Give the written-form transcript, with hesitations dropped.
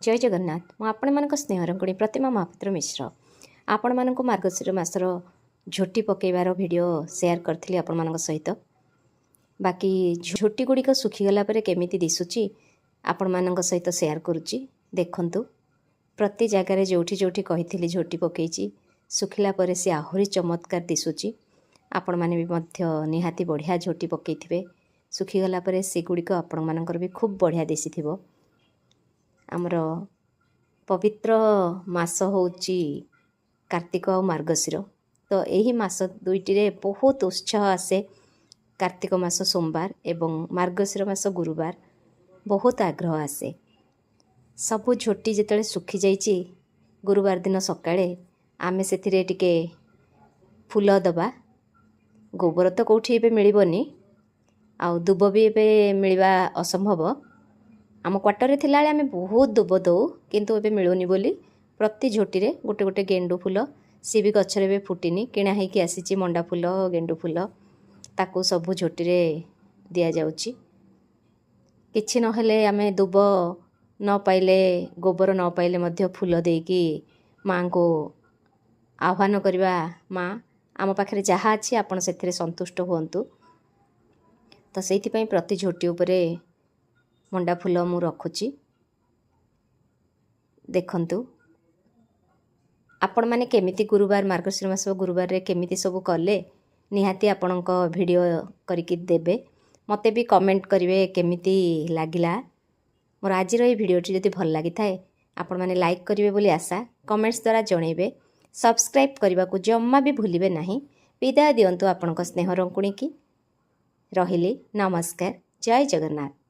जय जगन्नाथ मु आपण मान स्नेहरंगणी प्रतिमा महापात्र मिश्र आपण मानक मार्गशीर मासर झोटी पकईबार वीडियो शेयर करी आपण मान सहित बाकी झोटी गुड़िक सुखीगला केमी दिशुची आपण मान सहित शेयर करुच्ची देखंतु प्रति जगार जोठी जोठी कही झोटी पकईची सुखिला पर से आहरी चमत्कार दिशुची आपण मैंने भी निहाती बढ़िया झोटी पकई सुखीगला से गुड़िक आपण मानकर भी खूब बढ़िया दिशी थी आमर पवित्र मास होची कार्तिक और मार्गशीर तो यही मास दुईटी बहुत उत्साह आसे कार्तिक मास सोमवार एवं मार्गशीर मास गुरुवार बहुत आग्रह आसे सबु झोटी जिते सुखी जाइए गुरुवार दिन सकाळे आमे से टिके फूल दबा गोबर तो कौटी एबे मिलबनी आउ दुब भी एबे मिलवा असंभव आम क्वार्टर रे थिला आमे बहुत दुब दौ किंतु एबे मिलुनी बोली प्रति झोटी रे गोटे गोटे गेंडू फूल सी भी गछरे भी फुटिनी किणा हेकी आसीची मंडा फूल गेंडू फूल ताकू सबु झोटी रे दिया जाउची किछि नहेले आमे दुब न पाइले गोबर न पाइले मध्य फूल देकी माँ को आह्वान करवा माँ आम पाखे जहाँ अच्छी आपण से संतुष्ट हुंतु तो से प्रति झोटी उपरे मंडा फूल मु रखुची देखंतु आपण माने केमिति गुरुवार मार्गशीर मास गुरुवार रे केमिति सब कले निहाती आपणक वीडियो करिकि देबे मते भी कमेंट करिवे केमिति लागिला मोर आज ये भिडियोटी जदि भल लगी थाए आपण माने लाइक करिवे बोली आशा कमेंट्स द्वारा जणेबे सब्सक्राइब करने को जम्मा भी भूलिबे नहीं विदाय दियंतु आपणक स्नेह रंकुणी की रहिली नमस्कार जय जगन्नाथ।